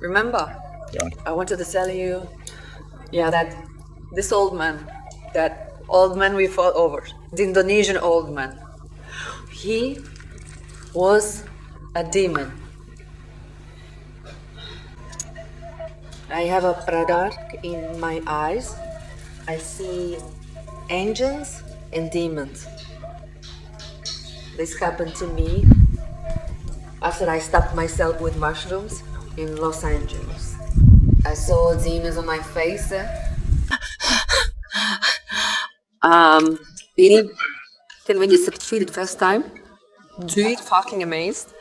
Remember? Yeah. I wanted to tell you, that this old man, we fought over, the Indonesian old man, he was a demon. I have a radar in my eyes. I see angels and demons. This happened to me after I stuffed myself with mushrooms in Los Angeles. I saw demons on my face. Really? Then when you succeed it first time, do it fucking amazed.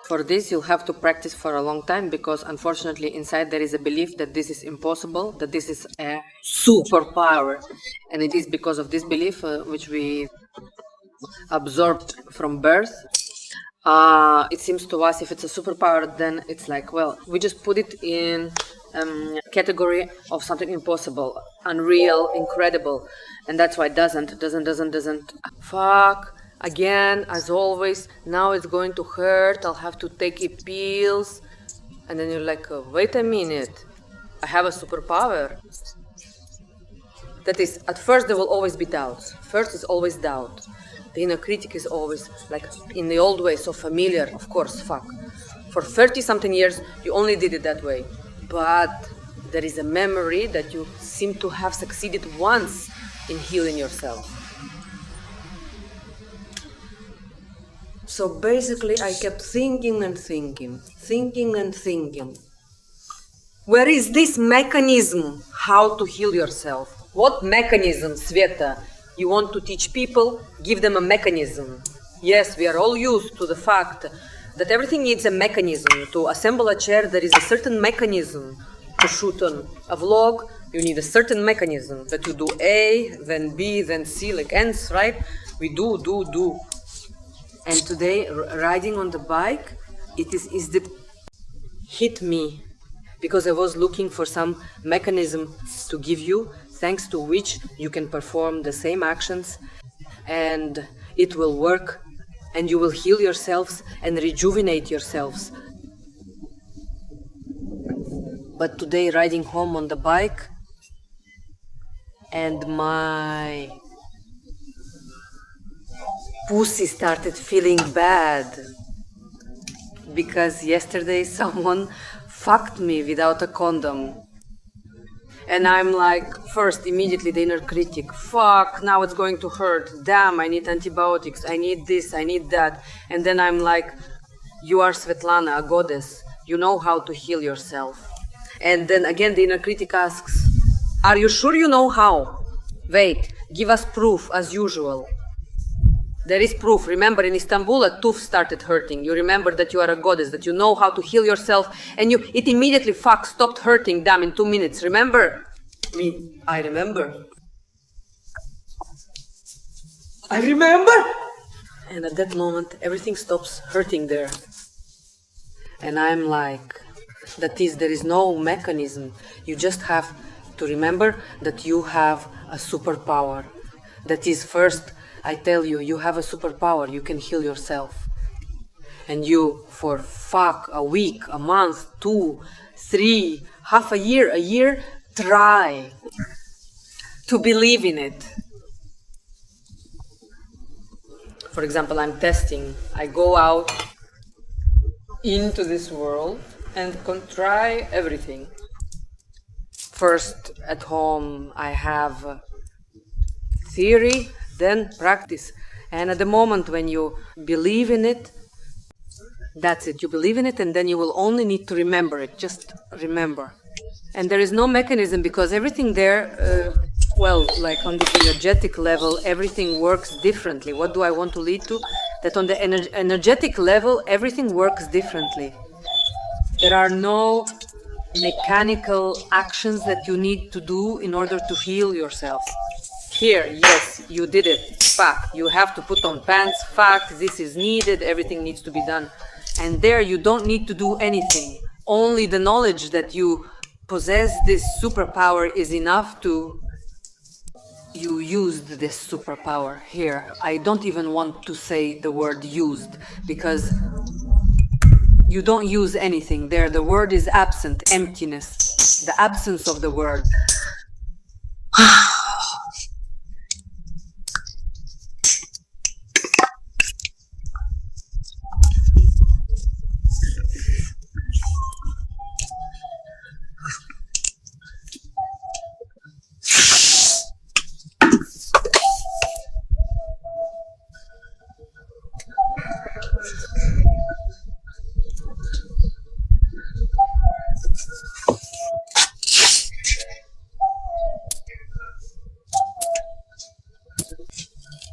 For this, you'll have to practice for a long time because unfortunately inside there is a belief that this is impossible, that this is a superpower. And it is because of this belief which we absorbed from birth. It seems to us if it's a superpower, then it's like, well, we just put it in category of something impossible, unreal, incredible. And that's why it doesn't. Fuck. Again, as always, now it's going to hurt, I'll have to take pills. And then you're like, wait a minute, I have a superpower. That is, at first there will always be doubts. First is always doubt. The inner critic is always, like in the old way, so familiar, of course, fuck. For 30-something years, you only did it that way. But there is a memory that you seem to have succeeded once in healing yourself. So basically, I kept thinking. Where is this mechanism how to heal yourself? What mechanism, Sveta? You want to teach people? Give them a mechanism. Yes, we are all used to the fact that everything needs a mechanism. To assemble a chair, there is a certain mechanism. To shoot on a vlog, you need a certain mechanism. That you do A, then B, then C, like ants, right? We do. And today, riding on the bike, hit me, because I was looking for some mechanism to give you, thanks to which you can perform the same actions, and it will work, and you will heal yourselves and rejuvenate yourselves. But today, riding home on the bike, and my pussy started feeling bad because yesterday someone fucked me without a condom. And I'm like, first, immediately the inner critic, fuck, now it's going to hurt, damn, I need antibiotics, I need this, I need that. And then I'm like, you are Svetlana, a goddess, you know how to heal yourself. And then again the inner critic asks, are you sure you know how? Wait, give us proof as usual. There is proof. Remember, in Istanbul, a tooth started hurting. You remember that you are a goddess, that you know how to heal yourself, and it immediately, stopped hurting, damn, in 2 minutes. Remember? I remember. I remember! And at that moment, everything stops hurting there. And I'm like, there is no mechanism. You just have to remember that you have a superpower. That is, first, I tell you, you have a superpower, you can heal yourself. And you, for a week, a month, 2, 3, half a year, try to believe in it. For example, I'm testing. I go out into this world and can try everything. First, at home, I have theory, then practice. And at the moment when you believe in it, that's it. You believe in it, and then you will only need to remember it. Just remember. And there is no mechanism, because everything there, like on the energetic level, everything works differently. What do I want to lead to? That on the energetic level, everything works differently. There are no mechanical actions that you need to do in order to heal yourself. Here, yes, you did it. Fact, you have to put on pants. Fact, this is needed. Everything needs to be done. And there, you don't need to do anything. Only the knowledge that you possess this superpower is enough to... You used this superpower here. I don't even want to say the word used, because You don't use anything there. The word is absent, emptiness, the absence of the word.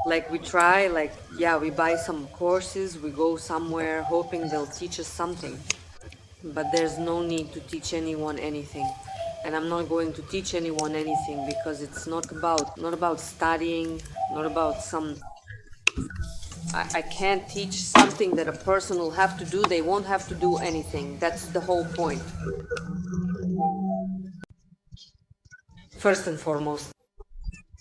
Like we try, like, yeah, we buy some courses, we go somewhere hoping they'll teach us something. But there's no need to teach anyone anything. And I'm not going to teach anyone anything because it's not about studying, not about some... I can't teach something that a person will have to do. They won't have to do anything. That's the whole point. First and foremost,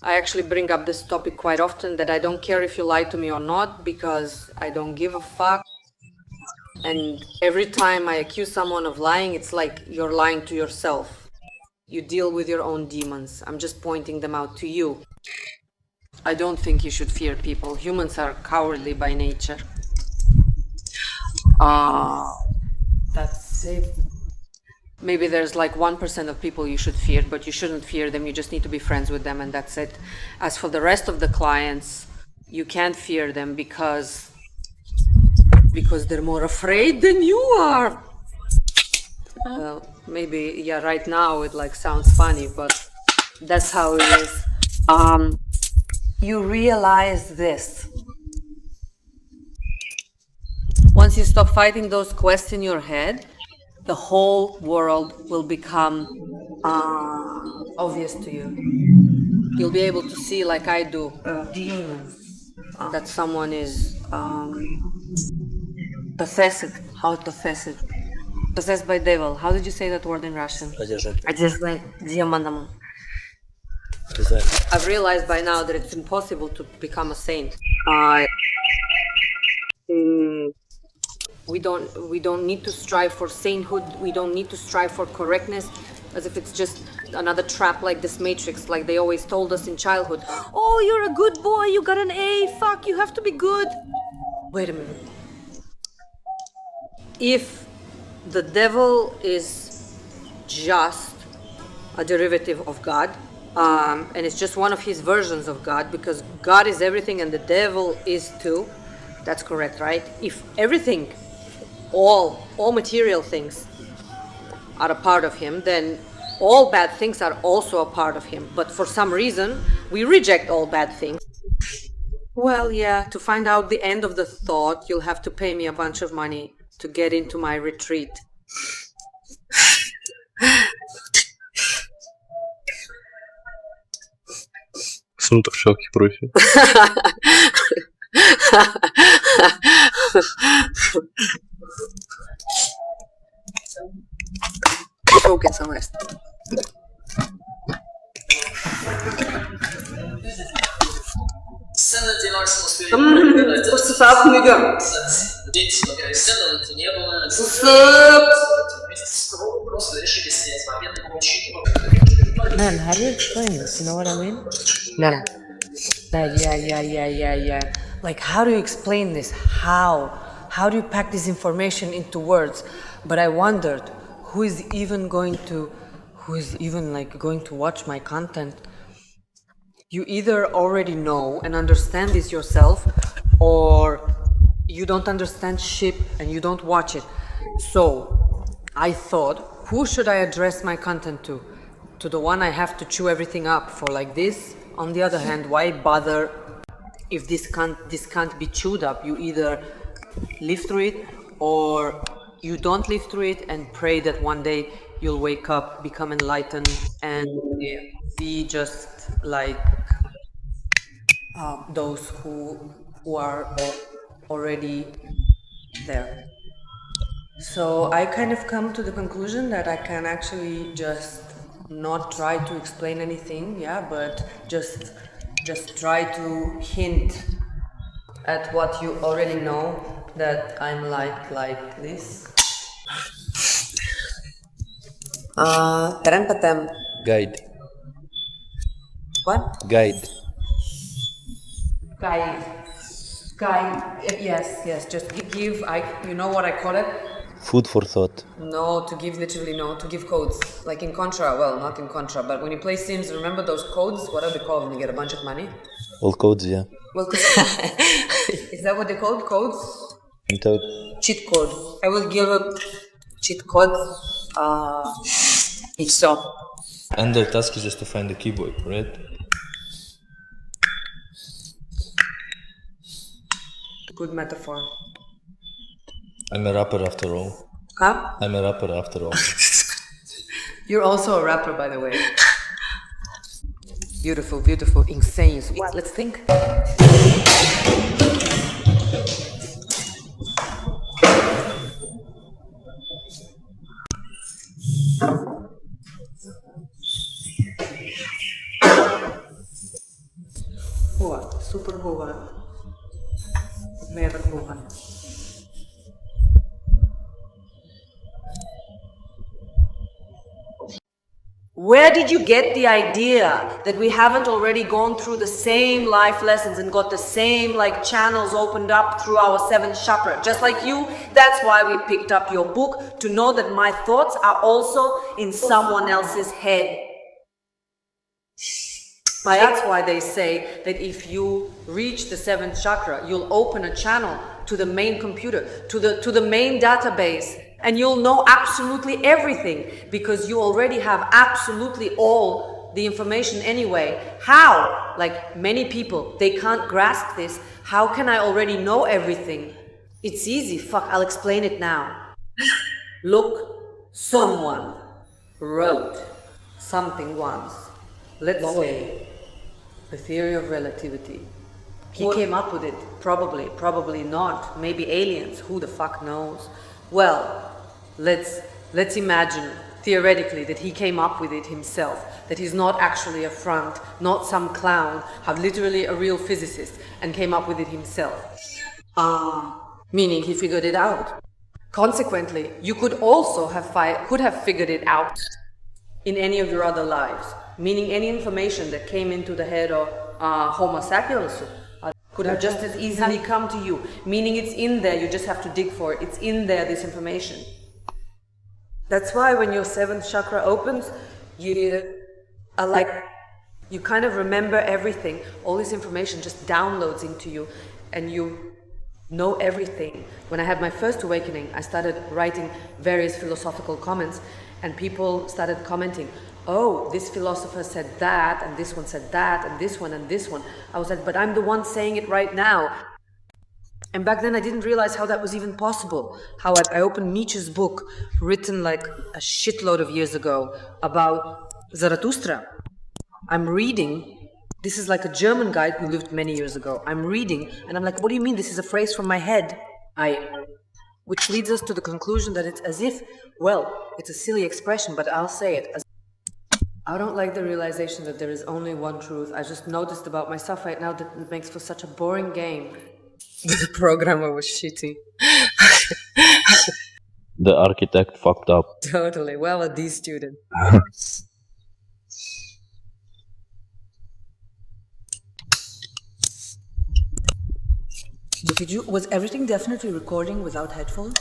I actually bring up this topic quite often, that I don't care if you lie to me or not, because I don't give a fuck. And every time I accuse someone of lying, it's like you're lying to yourself. You deal with your own demons. I'm just pointing them out to you. I don't think you should fear people. Humans are cowardly by nature. That's it. Maybe there's like 1% of people you should fear, but you shouldn't fear them. You just need to be friends with them, and that's it. As for the rest of the clients, you can't fear them because they're more afraid than you are. Well, maybe, yeah, right now it like sounds funny, but that's how it is. You realize this. Once you stop fighting those quests in your head, the whole world will become obvious to you. You'll be able to see, like I do, demons. That someone is possessed. How possessed? Possessed by devil. How did you say that word in Russian? Демоном. I've realized by now that it's impossible to become a saint. We don't need to strive for sainthood. We don't need to strive for correctness, as if it's just another trap like this Matrix, like they always told us in childhood. Oh, you're a good boy, you got an A, fuck, you have to be good. Wait a minute. If the devil is just a derivative of God, and it's just one of his versions of God, because God is everything and the devil is too, that's correct, right? If everything, all material things are a part of him, then all bad things are also a part of him. But for some reason, we reject all bad things. Well, yeah, to find out the end of the thought, you'll have to pay me a bunch of money to get into my retreat. Снуто в шоке профи. Go get some rest. Сцена, где Максим успеет Просто сапнигам. Дети, во-первых, сцена не было. Просто решили снять момент и получить. Man, how do you explain this? You know what I mean? No. Yeah. Like, how do you explain this? How? How do you pack this information into words? But I wondered, who is even going to watch my content? You either already know and understand this yourself, or you don't understand shit and you don't watch it. So, I thought, who should I address my content to? To the one I have to chew everything up for, like this? On the other hand, why bother if this can't be chewed up? You either live through it or you don't live through it and pray that one day you'll wake up, become enlightened, and be just like those who are already there. So I kind of come to the conclusion that I can actually just not try to explain anything, but just try to hint at what you already know, that I'm like this. Terem patem. Guide. What? Guide. Guide. Yes. Just give. You know what I call it? Food for thought. No, to give literally no, to give codes. Like in Contra, well, not in Contra, but when you play Sims, remember those codes? What are they called when you get a bunch of money? All codes, yeah. Well, is that what they called? Codes? Without Cheat code. I will give a cheat code. It's so. and their task is just to find the keyboard, right? Good metaphor. I'm a rapper after all. Huh? I'm a rapper after all. You're also a rapper, by the way. Beautiful, beautiful, insane. Sweet. Let's think. Hua, super hua. Merk hua. Where did you get the idea that we haven't already gone through the same life lessons and got the same channels opened up through our seventh chakra? Just like you, that's why we picked up your book, to know that my thoughts are also in someone else's head. But that's why they say that if you reach the seventh chakra, you'll open a channel to the main computer, to the main database, and you'll know absolutely everything because you already have absolutely all the information anyway. How? Like many people, they can't grasp this. How can I already know everything? It's easy. Fuck, I'll explain it now. Look, someone wrote something once. Let's say the theory of relativity. He came up with it, probably not. Maybe aliens, who the fuck knows? Well, let's imagine theoretically that he came up with it himself, that he's not actually a front, not some clown, literally a real physicist, and came up with it himself. Meaning he figured it out. Consequently, you could also have figured it out in any of your other lives, meaning any information that came into the head of Homo sapiens could have just as easily come to you, meaning it's in there, you just have to dig for it. It's in there, this information. That's why when your seventh chakra opens, you are you kind of remember everything. All this information just downloads into you and you know everything. When I had my first awakening, I started writing various philosophical comments and people started commenting, oh, this philosopher said that, and this one said that, and this one and this one. I was like, but I'm the one saying it right now. And back then I didn't realize how that was even possible. How I opened Nietzsche's book, written like a shitload of years ago, about Zarathustra. I'm reading, this is like a German guy who lived many years ago. I'm reading, and I'm like, what do you mean this is a phrase from my head? Which leads us to the conclusion that it's as if, well, it's a silly expression, but I'll say it. I don't like the realization that there is only one truth. I just noticed about myself right now that it makes for such a boring game. The programmer was shitty. The architect fucked up. Totally. Well, a D student. Was everything definitely recording without headphones?